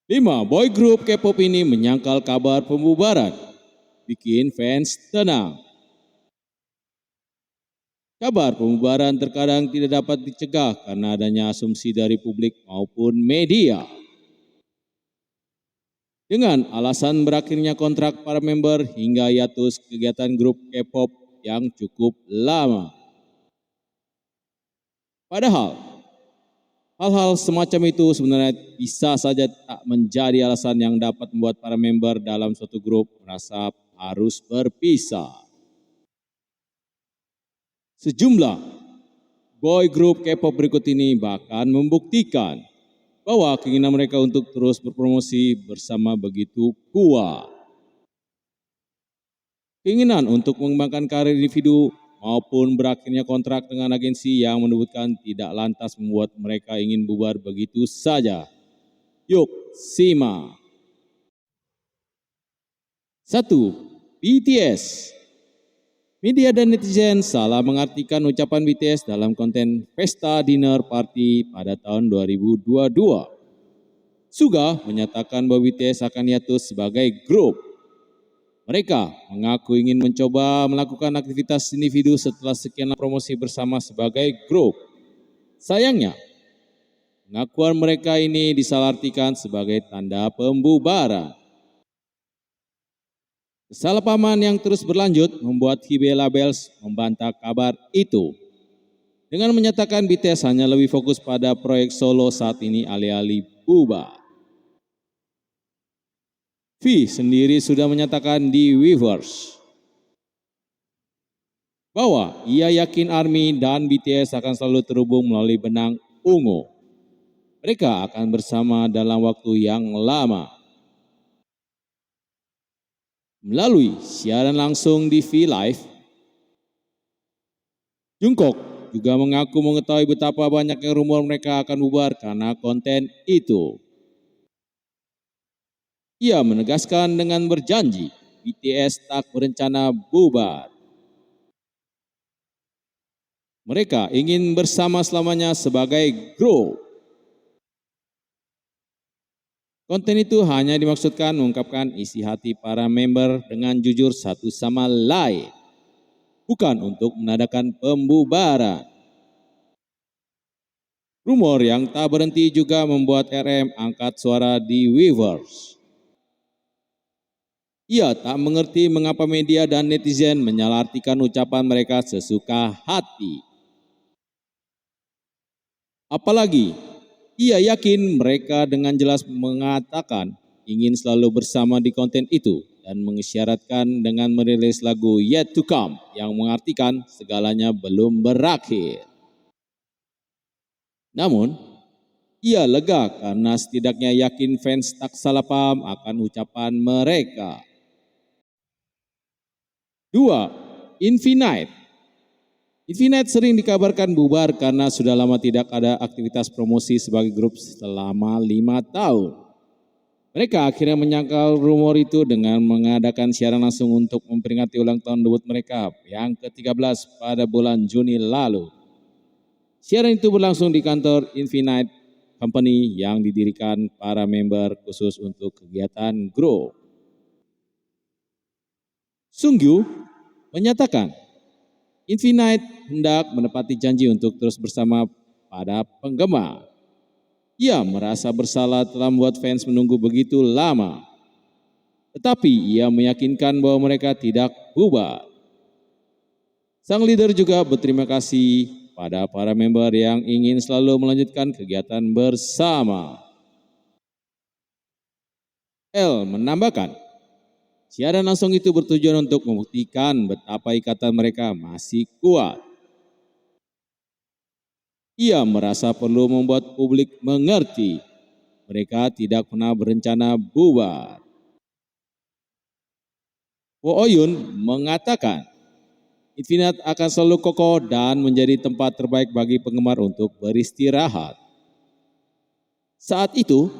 5. Boy group K-pop ini menyangkal kabar pembubaran. Bikin fans tenang. Kabar pembubaran terkadang tidak dapat dicegah karena adanya asumsi dari publik maupun media. Dengan alasan berakhirnya kontrak para member hingga hiatus kegiatan grup K-pop yang cukup lama. Padahal, hal-hal semacam itu sebenarnya bisa saja tak menjadi alasan yang dapat membuat para member dalam suatu grup merasa harus berpisah. Sejumlah boy group K-pop berikut ini bahkan membuktikan bahwa keinginan mereka untuk terus berpromosi bersama begitu kuat. Keinginan untuk mengembangkan karir individu maupun berakhirnya kontrak dengan agensi yang menyebutkan tidak lantas membuat mereka ingin bubar begitu saja. Yuk, simak. 1. BTS. Media dan netizen salah mengartikan ucapan BTS dalam konten pesta dinner party pada tahun 2022. Suga menyatakan bahwa BTS akan hiatus sebagai grup. Mereka mengaku ingin mencoba melakukan aktivitas individu setelah sekian lama promosi bersama sebagai grup. Sayangnya, pengakuan mereka ini disalahartikan sebagai tanda pembubaran. Kesalahpahaman yang terus berlanjut membuat Hybe Labels membantah kabar itu. Dengan menyatakan BTS hanya lebih fokus pada proyek solo saat ini alih-alih bubar. V sendiri sudah menyatakan di Weverse bahwa ia yakin ARMY dan BTS akan selalu terhubung melalui benang ungu. Mereka akan bersama dalam waktu yang lama. Melalui siaran langsung di V-Live, Jungkook juga mengaku mengetahui betapa banyaknya rumor mereka akan bubar karena konten itu. Ia menegaskan dengan berjanji BTS tak berencana bubar. Mereka ingin bersama selamanya sebagai grup. Konten itu hanya dimaksudkan mengungkapkan isi hati para member dengan jujur satu sama lain, bukan untuk menandakan pembubaran. Rumor yang tak berhenti juga membuat RM angkat suara di Weverse. Ia tak mengerti mengapa media dan netizen menyalahartikan ucapan mereka sesuka hati. Apalagi, ia yakin mereka dengan jelas mengatakan ingin selalu bersama di konten itu dan mengisyaratkan dengan merilis lagu Yet to Come yang mengartikan segalanya belum berakhir. Namun, ia lega karena setidaknya yakin fans tak salah paham akan ucapan mereka. 2. Infinite. Infinite sering dikabarkan bubar karena sudah lama tidak ada aktivitas promosi sebagai grup selama 5 tahun. Mereka akhirnya menyangkal rumor itu dengan mengadakan siaran langsung untuk memperingati ulang tahun debut mereka yang ke-13 pada bulan Juni lalu. Siaran itu berlangsung di kantor Infinite Company yang didirikan para member khusus untuk kegiatan grup. Sunggu menyatakan Infinite hendak menepati janji untuk terus bersama pada penggemar. Ia merasa bersalah telah membuat fans menunggu begitu lama. Tetapi ia meyakinkan bahwa mereka tidak bubar. Sang leader juga berterima kasih pada para member yang ingin selalu melanjutkan kegiatan bersama. L menambahkan, siaran langsung itu bertujuan untuk membuktikan betapa ikatan mereka masih kuat. Ia merasa perlu membuat publik mengerti mereka tidak pernah berencana bubar. Wo Oyun mengatakan, Infinite akan selalu kokoh dan menjadi tempat terbaik bagi penggemar untuk beristirahat. Saat itu,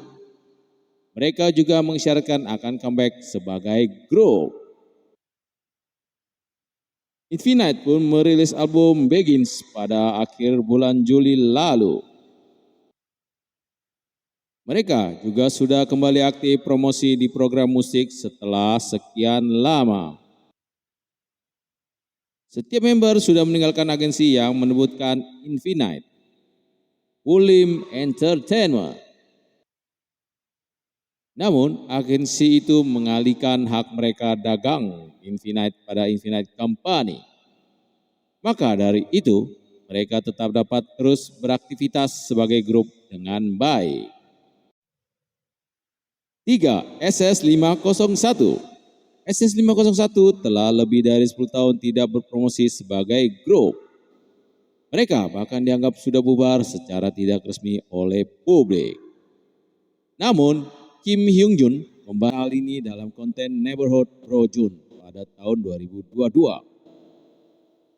mereka juga mengisyaratkan akan comeback sebagai grup. Infinite pun merilis album Begins pada akhir bulan Juli lalu. Mereka juga sudah kembali aktif promosi di program musik setelah sekian lama. Setiap member sudah meninggalkan agensi yang menyebutkan Infinite, Ulim Entertainment. Namun, agensi itu mengalihkan hak mereka dagang Infinite pada Infinite Company. Maka dari itu, mereka tetap dapat terus beraktivitas sebagai grup dengan baik. 3. SS501. SS501 telah lebih dari 10 tahun tidak berpromosi sebagai grup. Mereka bahkan dianggap sudah bubar secara tidak resmi oleh publik. Namun, Kim Hyung Jun membahas hal ini dalam konten Neighborhood Pro Jun pada tahun 2022.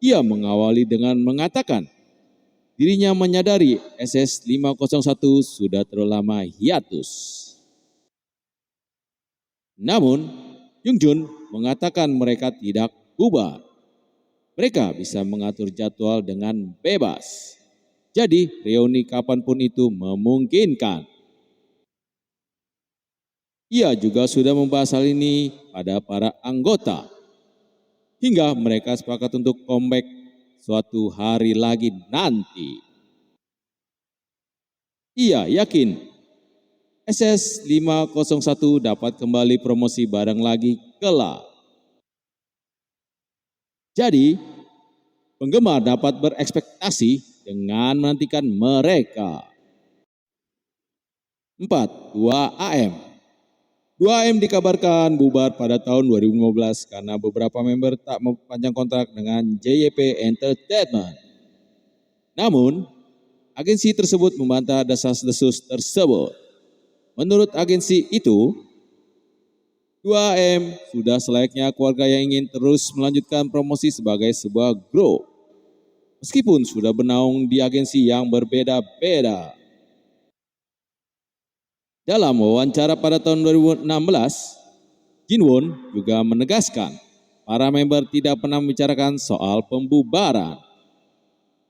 Ia mengawali dengan mengatakan, dirinya menyadari SS501 sudah terlalu lama hiatus. Namun, Hyung Jun mengatakan mereka tidak bubar. Mereka bisa mengatur jadwal dengan bebas. Jadi, reuni kapanpun itu memungkinkan. Ia juga sudah membahas hal ini pada para anggota. Hingga mereka sepakat untuk comeback suatu hari lagi nanti. Ia yakin SS501 dapat kembali promosi bareng lagi kelak. Jadi, penggemar dapat berekspektasi dengan menantikan mereka. 4. 2AM. 2AM dikabarkan bubar pada tahun 2015 karena beberapa member tak memperpanjang kontrak dengan JYP Entertainment. Namun, agensi tersebut membantah desas-desus tersebut. Menurut agensi itu, 2AM sudah selayaknya keluarga yang ingin terus melanjutkan promosi sebagai sebuah grup. Meskipun sudah bernaung di agensi yang berbeda-beda. Dalam wawancara pada tahun 2016, Jinwon juga menegaskan para member tidak pernah membicarakan soal pembubaran.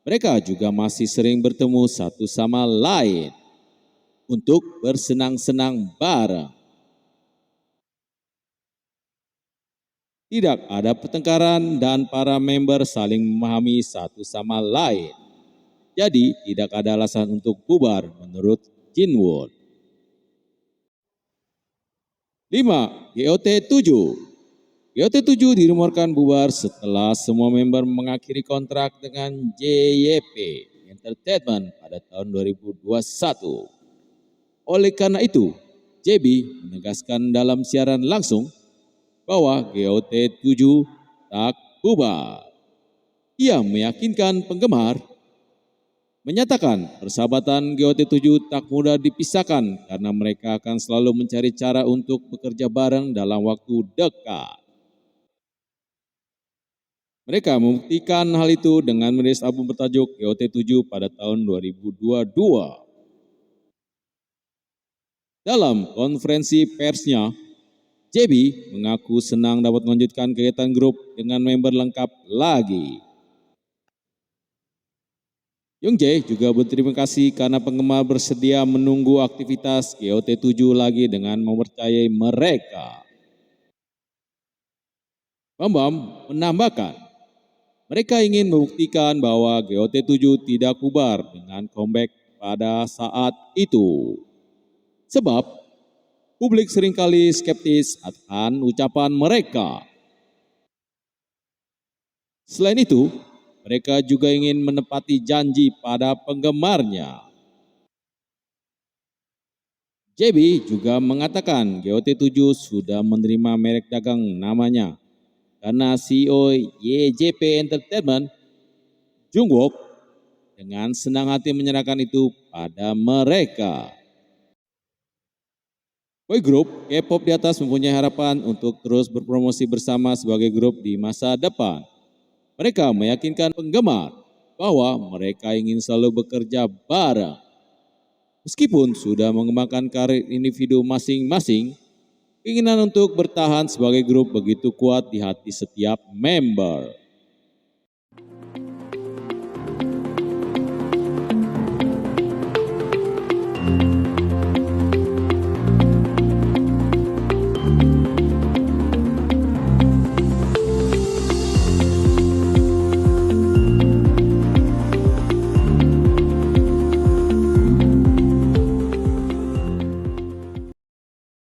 Mereka juga masih sering bertemu satu sama lain untuk bersenang-senang bareng. Tidak ada pertengkaran dan para member saling memahami satu sama lain. Jadi tidak ada alasan untuk bubar menurut Jinwon. 5. GOT7. GOT7 dirumorkan bubar setelah semua member mengakhiri kontrak dengan JYP Entertainment pada tahun 2021. Oleh karena itu, JB menegaskan dalam siaran langsung bahwa GOT7 tak bubar. Ia meyakinkan penggemar, menyatakan persahabatan GOT7 tak mudah dipisahkan karena mereka akan selalu mencari cara untuk bekerja bareng dalam waktu dekat. Mereka membuktikan hal itu dengan merilis album bertajuk GOT7 pada tahun 2022. Dalam konferensi persnya, JB mengaku senang dapat melanjutkan kegiatan grup dengan member lengkap lagi. Youngjae juga berterima kasih karena penggemar bersedia menunggu aktivitas GOT7 lagi dengan mempercayai mereka. Bambam menambahkan, mereka ingin membuktikan bahwa GOT7 tidak bubar dengan comeback pada saat itu. Sebab, publik seringkali skeptis akan ucapan mereka. Selain itu, mereka juga ingin menepati janji pada penggemarnya. JB juga mengatakan GOT7 sudah menerima merek dagang namanya karena CEO YJP Entertainment, Jungwook, dengan senang hati menyerahkan itu pada mereka. Boy group K-pop di atas mempunyai harapan untuk terus berpromosi bersama sebagai grup di masa depan. Mereka meyakinkan penggemar bahwa mereka ingin selalu bekerja bareng. Meskipun sudah mengembangkan karir individu masing-masing, keinginan untuk bertahan sebagai grup begitu kuat di hati setiap member.